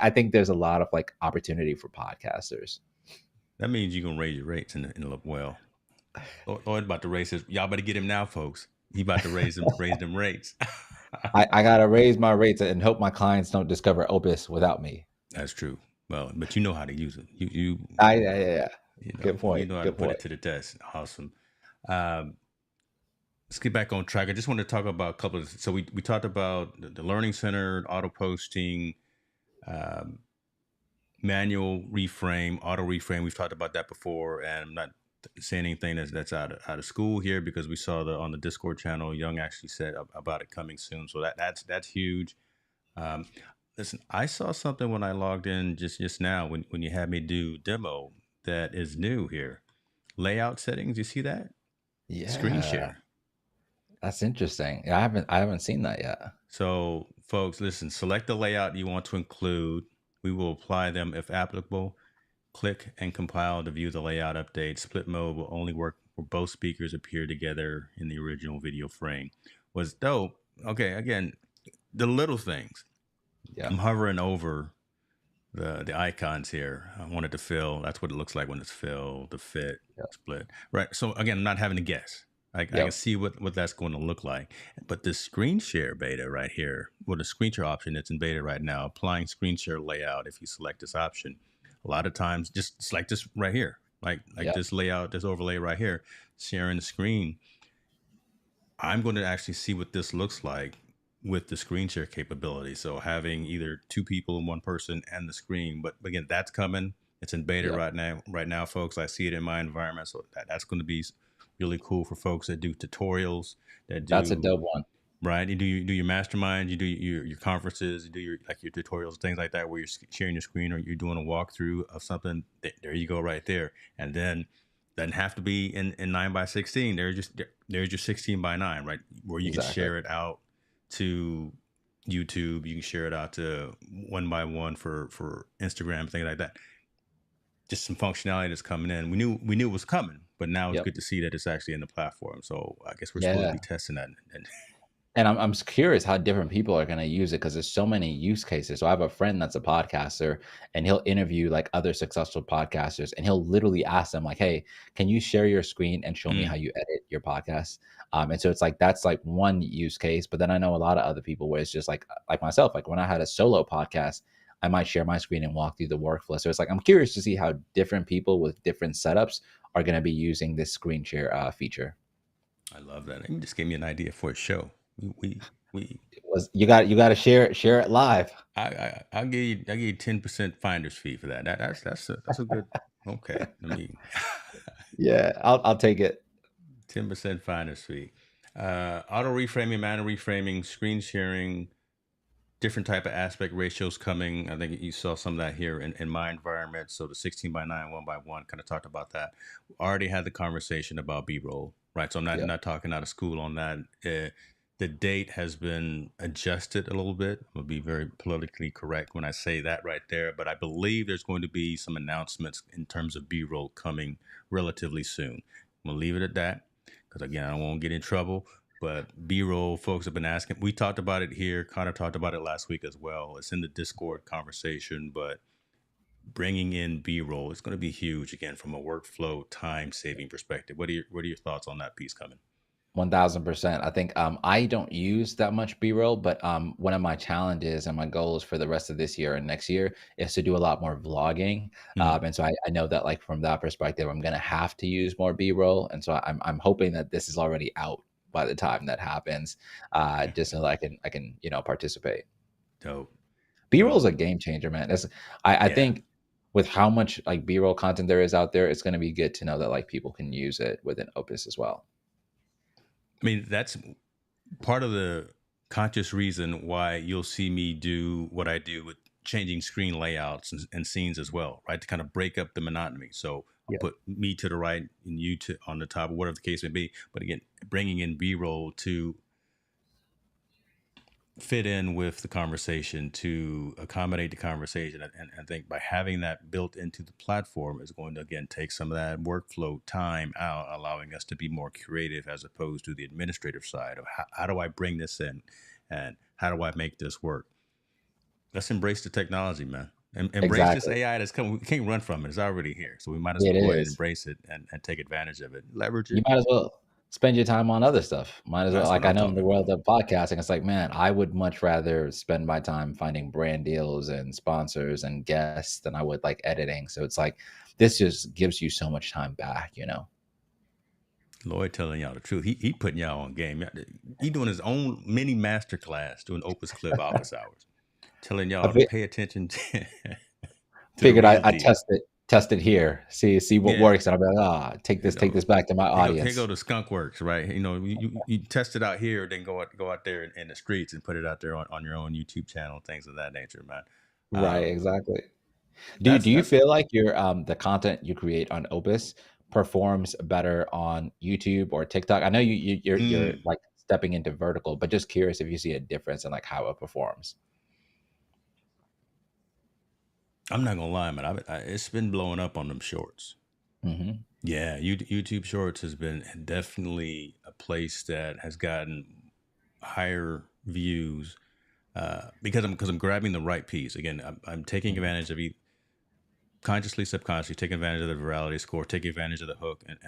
[SPEAKER 2] I think there's a lot of, like, opportunity for podcasters.
[SPEAKER 1] That means you're gonna raise your rates in the well. Lloyd about to raise his. Y'all better get him now, folks. He about to raise them rates.
[SPEAKER 2] I gotta raise my rates and hope my clients don't discover Opus without me.
[SPEAKER 1] That's true. Well, but you know how to use it. You
[SPEAKER 2] Yeah.
[SPEAKER 1] you know
[SPEAKER 2] Good
[SPEAKER 1] you
[SPEAKER 2] point.
[SPEAKER 1] know how to
[SPEAKER 2] Good
[SPEAKER 1] put
[SPEAKER 2] point.
[SPEAKER 1] it to the test. Awesome. Um, let's get back on track. I just want to talk about a couple of. So we talked about the learning center, auto posting, um, manual reframe, auto reframe. We've talked about that before, and I'm not saying anything that's out of school here because we saw on the Discord channel. Young actually said about it coming soon, so that's huge. Um, listen, I saw something when I logged in just now when you had me do demo that is new here. Layout settings, you see that? Screen
[SPEAKER 2] Yeah,
[SPEAKER 1] share.
[SPEAKER 2] that's interesting. Yeah, I haven't seen that yet.
[SPEAKER 1] So, folks, listen, select the layout you want to include. We will apply them if applicable. Click and compile to view the layout update. Split mode will only work where both speakers appear together in the original video frame. Was dope. Okay, again, the little things.
[SPEAKER 2] Yeah.
[SPEAKER 1] I'm hovering over the icons here. I want it to fill. That's what it looks like when it's filled, the fit,
[SPEAKER 2] Yep.
[SPEAKER 1] split. Right. So again, I'm not having to guess. I can
[SPEAKER 2] Yep.
[SPEAKER 1] see what that's going to look like. But this screen share beta right here, well, the screen share option that's in beta right now, applying screen share layout, if you select this option, a lot of times just it's like this right here, like
[SPEAKER 2] Yep.
[SPEAKER 1] this layout, this overlay right here, sharing the screen. I'm going to actually see what this looks like with the screen share capability. So having either 2 people and 1 person and the screen, but again, that's coming. It's in beta
[SPEAKER 2] Yep.
[SPEAKER 1] right now, folks. I see it in my environment, so that's going to be really cool for folks that do tutorials, that
[SPEAKER 2] That's a
[SPEAKER 1] do
[SPEAKER 2] dope one.
[SPEAKER 1] right? You do your masterminds, you do your conferences, you do your like your tutorials, things like that, where you're sharing your screen or you're doing a walkthrough of something. There you go, right there. And then doesn't have to be in 9 by 16. There's your 16 by 9, right, where you can
[SPEAKER 2] Exactly.
[SPEAKER 1] share it out to YouTube. You can share it out to 1 by 1 for Instagram, things like that. Just some functionality that's coming in. We knew it was coming, but now it's
[SPEAKER 2] Yep.
[SPEAKER 1] good to see that it's actually in the platform. So I guess we're supposed to
[SPEAKER 2] Yeah.
[SPEAKER 1] be testing that. And
[SPEAKER 2] And I'm curious how different people are going to use it because there's so many use cases. So I have a friend that's a podcaster, and he'll interview like other successful podcasters, and he'll literally ask them like, "Hey, can you share your screen and show me how
[SPEAKER 1] mm,
[SPEAKER 2] you edit your podcast?" And so it's like that's like one use case. But then I know a lot of other people where it's just like myself, like when I had a solo podcast, I might share my screen and walk through the workflow. So it's like I'm curious to see how different people with different setups are going to be using this screen share feature.
[SPEAKER 1] I love that. You just gave me an idea for a show. We
[SPEAKER 2] Was you got to share it live.
[SPEAKER 1] I'll give you 10% finder's fee for that. That's a good. Okay, I mean,
[SPEAKER 2] Yeah, I'll take it.
[SPEAKER 1] 10% finder's fee. Auto reframing, manual reframing, screen sharing, different type of aspect ratios coming. I think you saw some of that here in my environment. So the 16 by 9, 1 by 1, kind of talked about that. Already had the conversation about B-roll, right? So I'm not
[SPEAKER 2] Yep.
[SPEAKER 1] not talking out of school on that. The date has been adjusted a little bit. I'm gonna be very politically correct when I say that right there, but I believe there's going to be some announcements in terms of B-roll coming relatively soon. I'm gonna leave it at that because again, I don't want to get in trouble. But B-roll folks have been asking. We talked about it here. Connor talked about it last week as well. It's in the Discord conversation, but bringing in B-roll is going to be huge again from a workflow time saving perspective. What are your thoughts on that piece coming?
[SPEAKER 2] 1000%. I think I don't use that much B-roll, but one of my challenges and my goals for the rest of this year and next year is to do a lot more vlogging.
[SPEAKER 1] Mm.
[SPEAKER 2] And so I know that like from that perspective, I'm gonna have to use more B-roll. And so I'm hoping that this is already out by the time that happens, just so that I can participate.
[SPEAKER 1] Dope,
[SPEAKER 2] B-roll is
[SPEAKER 1] dope.
[SPEAKER 2] a game changer, man. I
[SPEAKER 1] Yeah,
[SPEAKER 2] think with how much like B-roll content there is out there, it's gonna be good to know that like people can use it within Opus as well.
[SPEAKER 1] I mean that's part of the conscious reason why you'll see me do what I do with changing screen layouts and scenes as well, right? To kind of break up the monotony. So I'll
[SPEAKER 2] Yeah.
[SPEAKER 1] put me to the right and you to on the top, or whatever the case may be. But again, bringing in B-roll to fit in with the conversation, to accommodate the conversation. And I think by having that built into the platform is going to again take some of that workflow time out, allowing us to be more creative as opposed to the administrative side of how do I bring this in and how do I make this work. Let's embrace the technology, man. And embrace this
[SPEAKER 2] Exactly.
[SPEAKER 1] AI that's coming. We can't run from it. It's already here. So we might as well
[SPEAKER 2] It
[SPEAKER 1] go ahead and
[SPEAKER 2] is.
[SPEAKER 1] embrace it and take advantage of it. Leverage
[SPEAKER 2] You
[SPEAKER 1] it.
[SPEAKER 2] might as well spend your time on other stuff. Might as well
[SPEAKER 1] That's what
[SPEAKER 2] like, I
[SPEAKER 1] I'm
[SPEAKER 2] know in
[SPEAKER 1] talking
[SPEAKER 2] the
[SPEAKER 1] about.
[SPEAKER 2] world of podcasting, it's like, man, I would much rather spend my time finding brand deals and sponsors and guests than I would, like, editing. So it's like, this just gives you so much time back, you know?
[SPEAKER 1] Lloyd telling y'all the truth. He putting y'all on game. He doing his own mini master class doing Opus Clip office hours, telling
[SPEAKER 2] I
[SPEAKER 1] y'all to
[SPEAKER 2] fi
[SPEAKER 1] pay attention to the
[SPEAKER 2] figured
[SPEAKER 1] real
[SPEAKER 2] I
[SPEAKER 1] deal.
[SPEAKER 2] test it here, see what
[SPEAKER 1] Yeah,
[SPEAKER 2] works, and I'll be like, "Ah,
[SPEAKER 1] you
[SPEAKER 2] take
[SPEAKER 1] know,
[SPEAKER 2] this back to my
[SPEAKER 1] here go
[SPEAKER 2] audience."
[SPEAKER 1] the skunk works, right? You know, you test it out here, then go out there in the streets and put it out there on your own YouTube channel, things of that nature, man.
[SPEAKER 2] Right,
[SPEAKER 1] Um,
[SPEAKER 2] exactly. Do you
[SPEAKER 1] that's
[SPEAKER 2] feel like your the content you create on Opus performs better on YouTube or TikTok? I know you're
[SPEAKER 1] mm,
[SPEAKER 2] like stepping into vertical, but just curious if you see a difference in like how it performs.
[SPEAKER 1] I'm not gonna lie, man. It's been blowing up on them shorts.
[SPEAKER 2] Hmm.
[SPEAKER 1] Yeah, YouTube Shorts has been definitely a place that has gotten higher views because I'm grabbing the right piece. Again, I'm taking
[SPEAKER 2] Hmm.
[SPEAKER 1] advantage of consciously, subconsciously, taking advantage of the virality score, taking advantage of the hook, and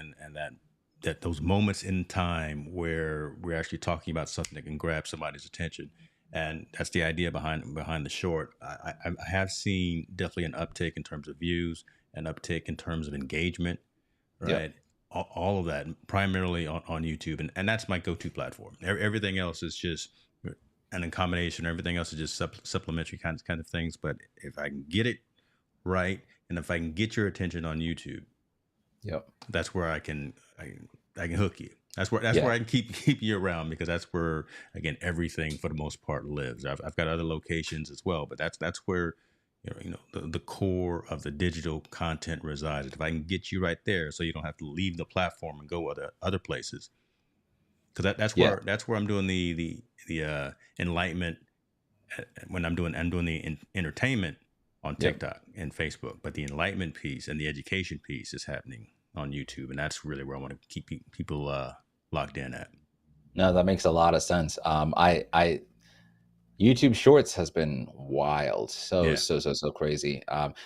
[SPEAKER 1] that those moments in time where we're actually talking about something that can grab somebody's attention. And that's the idea behind the short. I have seen definitely an uptick in terms of views, an uptick in terms of engagement,
[SPEAKER 2] Yep.
[SPEAKER 1] right? All of that primarily on YouTube, and that's my go-to platform. Everything else is just an combination. Everything else is just supplementary kind of things. But if I can get it right, and if I can get your attention on YouTube,
[SPEAKER 2] Yep.
[SPEAKER 1] that's where I can hook you. That's
[SPEAKER 2] Yeah.
[SPEAKER 1] where I can keep you around, because that's where, again, everything for the most part lives. I've got other locations as well, but that's where, the core of the digital content resides. If I can get you right there, so you don't have to leave the platform and go other places, because
[SPEAKER 2] Yeah.
[SPEAKER 1] that's where I'm doing the enlightenment, when I'm doing the entertainment on
[SPEAKER 2] Yep.
[SPEAKER 1] TikTok and Facebook, but the enlightenment piece and the education piece is happening on YouTube, and that's really where I want to keep people locked in at.
[SPEAKER 2] No, that makes a lot of sense. I YouTube Shorts has been wild, so
[SPEAKER 1] Yeah.
[SPEAKER 2] so so so crazy.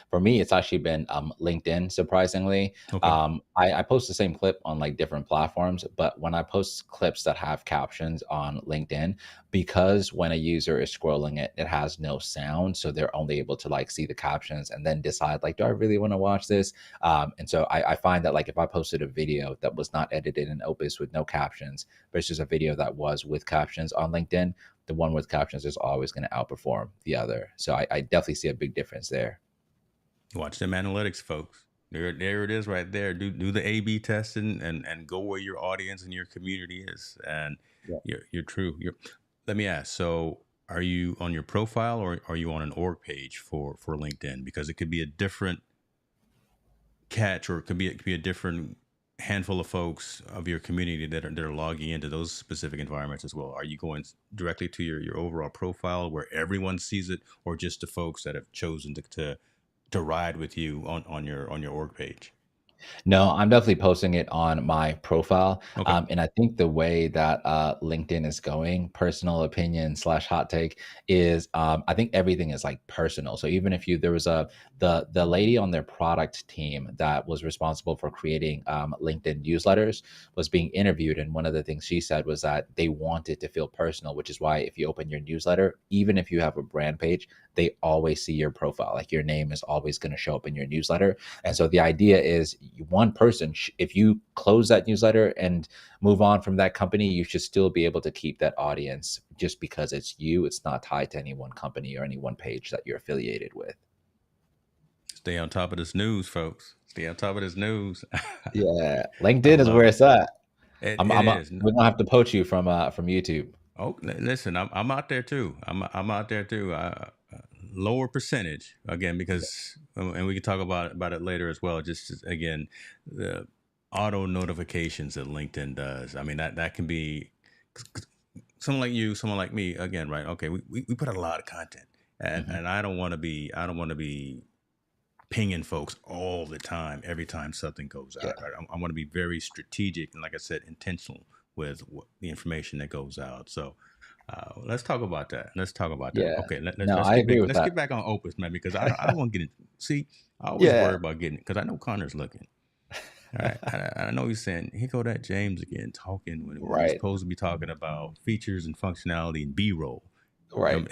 [SPEAKER 2] For me, it's actually been LinkedIn. Surprisingly,
[SPEAKER 1] Okay.
[SPEAKER 2] I post the same clip on like different platforms, but when I post clips that have captions on LinkedIn, because when a user is scrolling it, it has no sound, so they're only able to like see the captions and then decide like, do I really want to watch this? And so I find that like if I posted a video that was not edited in Opus with no captions versus a video that was with captions on LinkedIn, the one with captions is always going to outperform the other. So I definitely see a big difference there.
[SPEAKER 1] Watch them analytics, folks. There it is right there. Do the A/B testing, and go where your audience and your community is, and
[SPEAKER 2] Yeah.
[SPEAKER 1] you're true. Let me ask. So, are you on your profile, or are you on an org page for LinkedIn? Because it could be a different catch, or it could be a different handful of folks of your community that are logging into those specific environments as well. Are you going directly to your overall profile where everyone sees it, or just the folks that have chosen to ride with you on your org page?
[SPEAKER 2] No, I'm definitely posting it on my profile.
[SPEAKER 1] Okay.
[SPEAKER 2] And I think the way that LinkedIn is going, personal opinion slash hot take is, I think everything is like personal. So even if there was the lady on their product team that was responsible for creating LinkedIn newsletters was being interviewed, and one of the things she said was that they want it to feel personal, which is why if you open your newsletter, even if you have a brand page, they always see your profile. Like your name is always going to show up in your newsletter. And so the idea is one person, if you close that newsletter and move on from that company, you should still be able to keep that audience just because it's you. It's not tied to any one company or any one page that you're affiliated with.
[SPEAKER 1] Stay on top of this news, folks. Stay on top of this news.
[SPEAKER 2] Yeah,
[SPEAKER 1] I
[SPEAKER 2] LinkedIn is
[SPEAKER 1] love
[SPEAKER 2] where
[SPEAKER 1] it.
[SPEAKER 2] it's at.
[SPEAKER 1] It is.
[SPEAKER 2] We're gonna have to poach you from YouTube.
[SPEAKER 1] Oh, listen, I'm out there too. I'm out there too. Lower percentage again, because, and we can talk about it later as well. Again, the auto notifications that LinkedIn does. I mean, that can be, 'cause someone like you, someone like me. Again, right? Okay, we put a lot of content, and
[SPEAKER 2] Mhm.
[SPEAKER 1] I don't want to be pinging folks all the time, every time something goes
[SPEAKER 2] Yeah,
[SPEAKER 1] out. Right? I want to be very strategic and, like I said, intentional with the information that goes out. So, let's talk about that. Let's talk about that.
[SPEAKER 2] yeah.
[SPEAKER 1] Okay,
[SPEAKER 2] No,
[SPEAKER 1] let's
[SPEAKER 2] I
[SPEAKER 1] get
[SPEAKER 2] agree
[SPEAKER 1] back.
[SPEAKER 2] with
[SPEAKER 1] Let's
[SPEAKER 2] that.
[SPEAKER 1] get back on Opus, man, because I don't want to get in. See, I always
[SPEAKER 2] Yeah,
[SPEAKER 1] worry about getting, because I know Connor's looking. All right, I know he's saying, "Here go that James again, talking when he's
[SPEAKER 2] right,
[SPEAKER 1] supposed to be talking about features and functionality and B-roll."
[SPEAKER 2] right.
[SPEAKER 1] Um,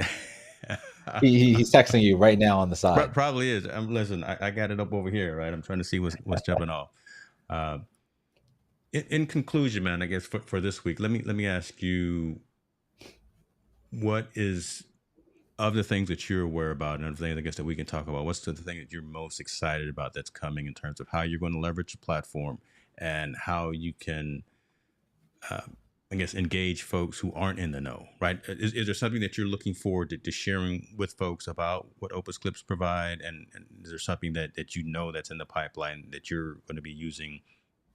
[SPEAKER 2] He's texting you right now on the side.
[SPEAKER 1] Probably is. Listen, I got it up over here, right? I'm trying to see what's jumping off. Uh, in conclusion, man, I guess for this week, let me ask you, what is, of the things that you're aware about, and of the things I guess that we can talk about, what's the thing that you're most excited about that's coming, in terms of how you're going to leverage your platform, and how you can, uh, I guess, engage folks who aren't in the know, right? Is there something that you're looking forward to sharing with folks about what Opus Clips provide? And is there something that that's in the pipeline that you're going to be using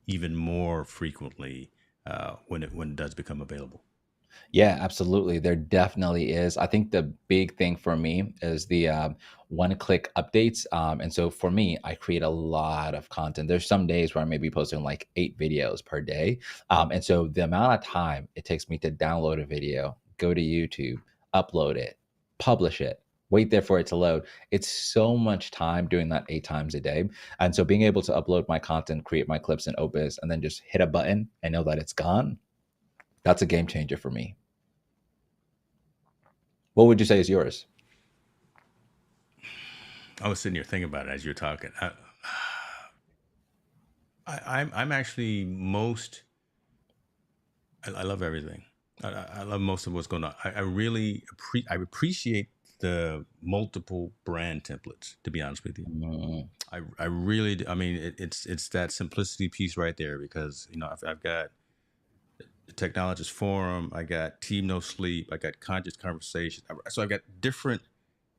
[SPEAKER 1] even more frequently, when it does become available?
[SPEAKER 2] Yeah, absolutely. There definitely is. I think the big thing for me is the one-click updates. And so for me, I create a lot of content. There's some days where I may be posting like 8 videos per day. And so the amount of time it takes me to download a video, go to YouTube, upload it, publish it, wait there for it to load. It's so much time doing that 8 times a day. And so being able to upload my content, create my clips in Opus, and then just hit a button and know that it's gone, that's a game changer for me. What would you say is yours?
[SPEAKER 1] I was sitting here thinking about it as you're talking. I'm actually most. I love everything. I love most of what's going on. I really I appreciate the multiple brand templates. To be honest with you,
[SPEAKER 2] Mm,
[SPEAKER 1] I really. I mean, it's that simplicity piece right there, because I've got the Technologist Forum. I got Team No Sleep. I got Conscious Conversation. So I got different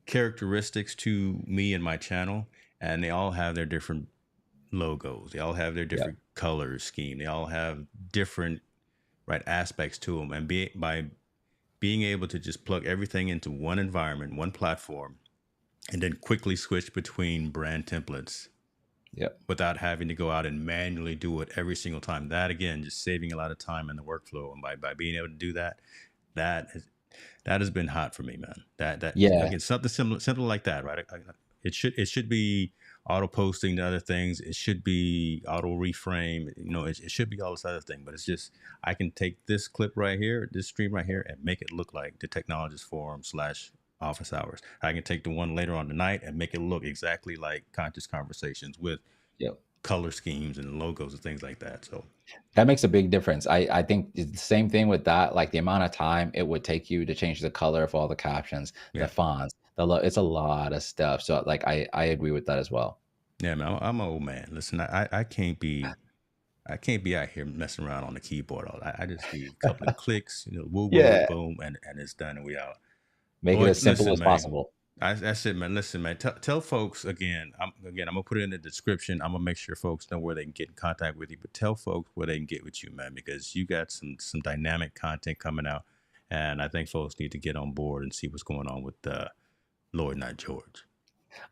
[SPEAKER 1] characteristics to me and my channel, and they all have their different logos. They all have their
[SPEAKER 2] Yeah.
[SPEAKER 1] different color scheme. They all have different right aspects to them. And by being able to just plug everything into one environment, one platform, and then quickly switch between brand templates
[SPEAKER 2] Yep.
[SPEAKER 1] without having to go out and manually do it every single time. That again, just saving a lot of time in the workflow. And by being able to do that, that has, that has been hot for me, man. That
[SPEAKER 2] Yeah.
[SPEAKER 1] again, something similar, simple like that, right? It should be auto posting to other things. It should be auto reframe. It should be all this other thing. But it's just I can take this clip right here, this stream right here, and make it look like the Technologist Forum / office hours. I can take the one later on tonight and make it look exactly like Conscious Conversations with
[SPEAKER 2] Yep.
[SPEAKER 1] color schemes and logos and things like that. So
[SPEAKER 2] That makes a big difference. I think it's the same thing with that, like, the amount of time it would take you to change the color of all the captions, the
[SPEAKER 1] yeah,
[SPEAKER 2] fonts, it's a lot of stuff. So, like, I agree with that as well.
[SPEAKER 1] yeah, man. I'm an old man. Listen, I can't be out here messing around on the keyboard all. I just need a couple of clicks, woo woo,
[SPEAKER 2] Yeah.
[SPEAKER 1] boom, and it's done, and we out.
[SPEAKER 2] Make it
[SPEAKER 1] Lloyd,
[SPEAKER 2] as simple
[SPEAKER 1] listen,
[SPEAKER 2] as
[SPEAKER 1] man.
[SPEAKER 2] possible.
[SPEAKER 1] That's it, man. Listen, man. Tell folks again. I'm gonna put it in the description. I'm gonna make sure folks know where they can get in contact with you. But tell folks where they can get with you, man, because you got some dynamic content coming out, and I think folks need to get on board and see what's going on with Lloyd, not George.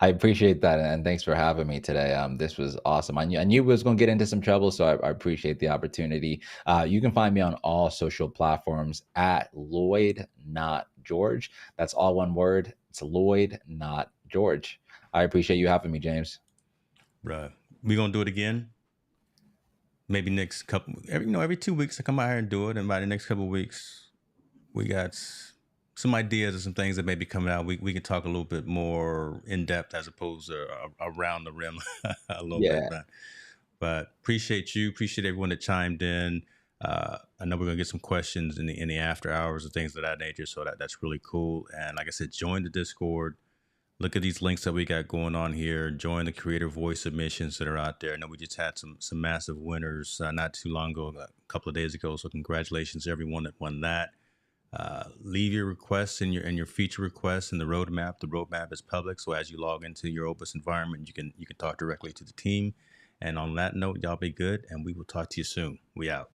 [SPEAKER 2] I appreciate that, and thanks for having me today. This was awesome. I knew we was going to get into some trouble, so I appreciate the opportunity. You can find me on all social platforms at Lloyd, not George. That's all one word. It's Lloyd, not George. I appreciate you having me, James.
[SPEAKER 1] Bruh, we gonna do it again. Maybe next couple, every 2 weeks I come out here and do it, and by the next couple of weeks, we got some ideas or some things that may be coming out. We can talk a little bit more in depth as opposed to around the rim a little bit,
[SPEAKER 2] Yeah.
[SPEAKER 1] man. But appreciate you, appreciate everyone that chimed in. I know we're gonna get some questions in the after hours and things of that nature, so that's really cool. And like I said, join the Discord. Look at these links that we got going on here. Join the creator voice submissions that are out there. I know we just had some massive winners not too long ago, a couple of days ago. So congratulations to everyone that won that. Leave your requests and your feature requests in the roadmap. The roadmap is public, so as you log into your Opus environment, you can talk directly to the team. And on that note, y'all be good, and we will talk to you soon. We out.